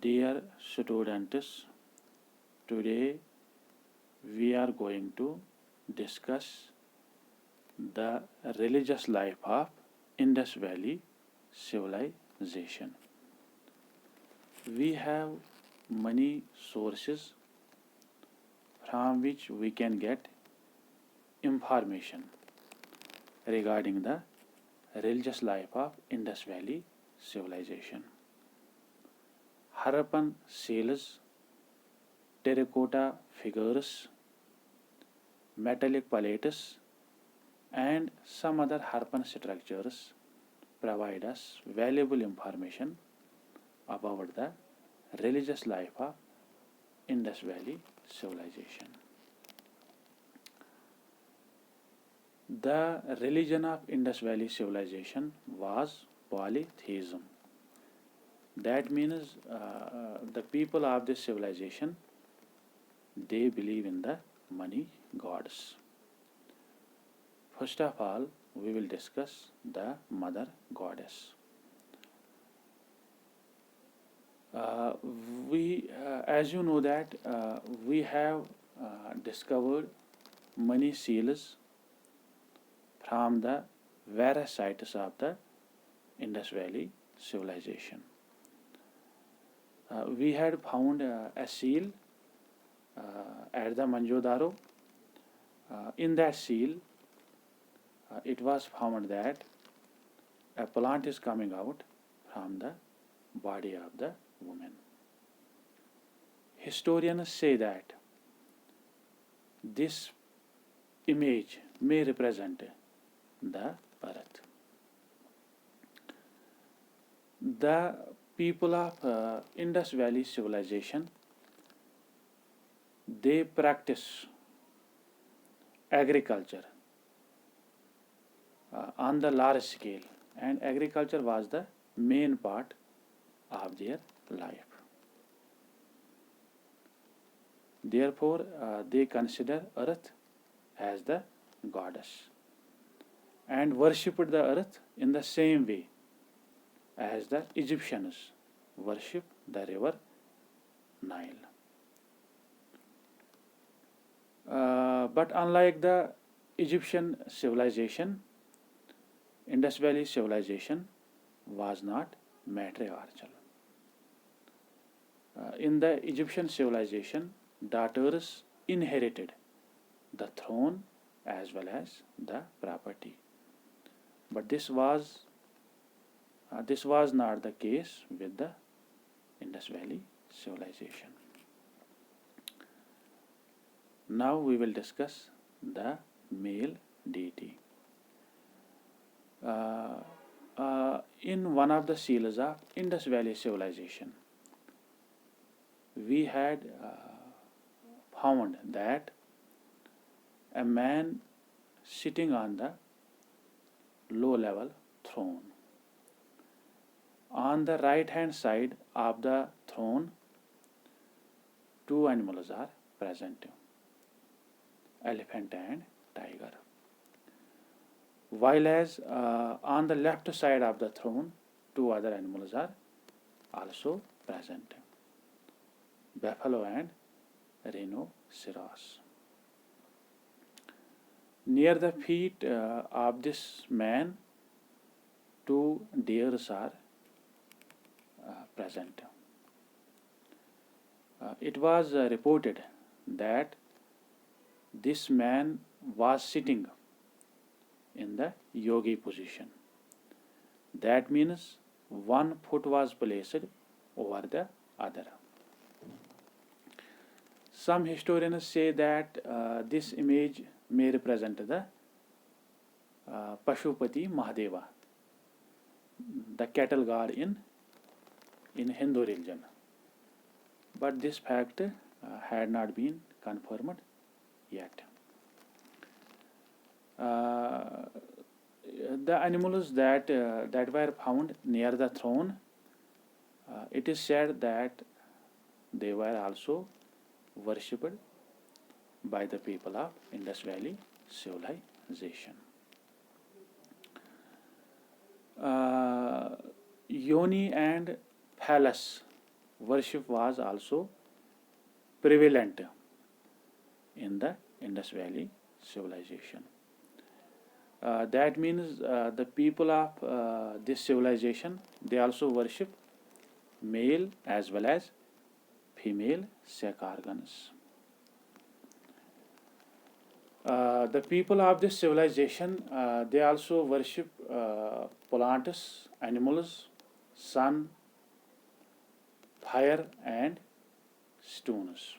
Dear students, today we are going to discuss the religious life of Indus Valley civilization. We have many sources from which we can get information regarding the religious life of Indus Valley civilization. Harappan seals, terracotta figures, metallic palettes, and some other Harappan structures provide us valuable information about the religious life of Indus Valley civilization. The religion of Indus Valley civilization was polytheism. That means the people of this civilization they believe in the many gods. First of all, we will discuss the mother goddess. Uh, as you know that we have discovered many seals from the various sites of the Indus Valley civilization. We had found a seal at the Manjodaro. In that seal, it was found that a plant is coming out from the body of the woman. Historians say that this image may represent the earth. The people of Indus Valley civilization they practice agriculture on the large scale, and agriculture was the main part of their life. Therefore, they consider earth as the goddess and worshipped the earth in the same way as the Egyptians worship the river Nile. But unlike the Egyptian civilization, Indus Valley civilization was not matriarchal. In the Egyptian civilization, daughters inherited the throne as well as the property. But this was not the case with the Indus Valley civilization. Now we will discuss the male deity. In one of the seals of Indus Valley civilization, we had found that a man sitting on the low level throne. On the right hand side of the throne, two animals are present, elephant and tiger. While as on the left side of the throne, two other animals are also present, buffalo and rhinoceros. Near the feet of this man, two deers are present. It was reported that this man was sitting in the yogi position. That means one foot was placed over the other. Some historians say that this image may represent the Pashupati Mahadeva, the cattle god in Hindu religion. But this fact had not been confirmed yet. The animals that were found near the throne, it is said that they were also worshipped by the people of Indus Valley civilization. Yoni and phallus worship was also prevalent in the Indus Valley civilization. That means the people of this civilization, they also worship male as well as female sex organs. The people of this civilization, they also worship plants, animals, sun, fire, and stones.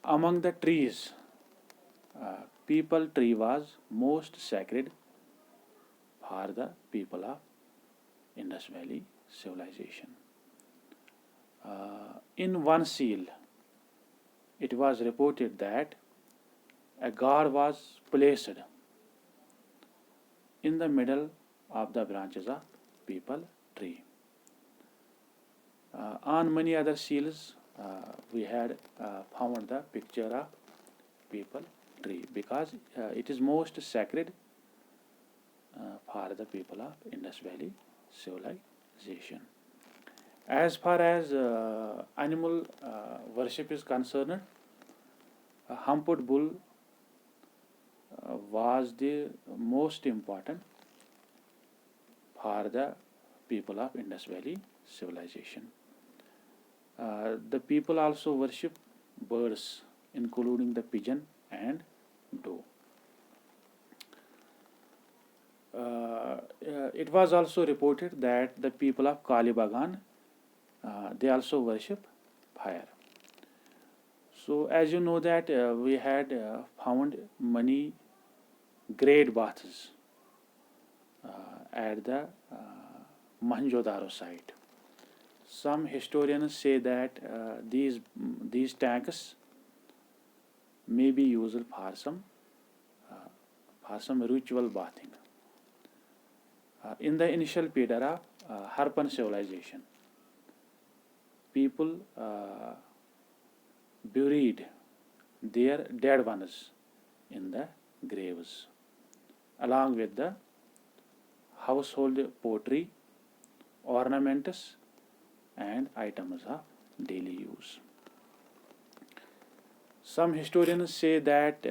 Among the trees, people tree was most sacred for the people of Indus Valley civilization. In one seal, it was reported that a god was placed in the middle of the branches of people tree. On many other seals, we had found the picture of people tree because it is most sacred for the people of Indus Valley civilization. As far as animal worship is concerned, humped bull was the most important for the people of Indus Valley civilization. The people also worship birds, including the pigeon and doe. It was also reported that the people of Kalibagan, they also worship fire. So, as you know that we had found many great baths at the Mohenjo-daro site. Some historians say that these tanks may be used for some ritual bathing. In the initial period of Harappan civilization, people buried their dead ones in the graves, along with the household pottery, ornaments, and items of daily use. Some historians say that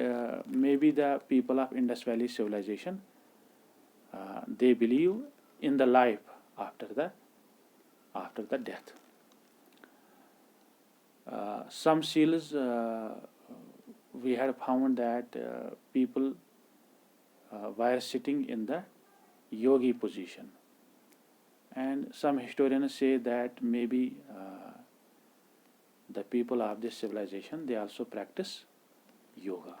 maybe the people of Indus Valley civilization, they believe in the life after the death. Some seals we had found that people were sitting in the yogi position, and some historians say that maybe the people of this civilization, they also practice yoga.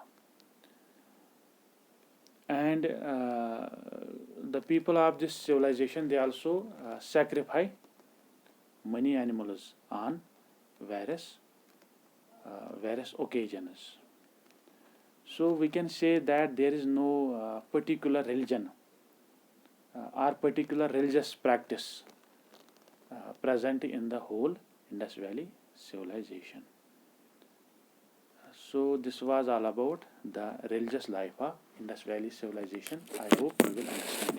And the people of this civilization, they also sacrifice many animals on various occasions. So we can say that there is no particular religion or particular religious practice present in the whole Indus Valley civilization. So this was all about the religious life of Indus Valley civilization. I hope you will understand.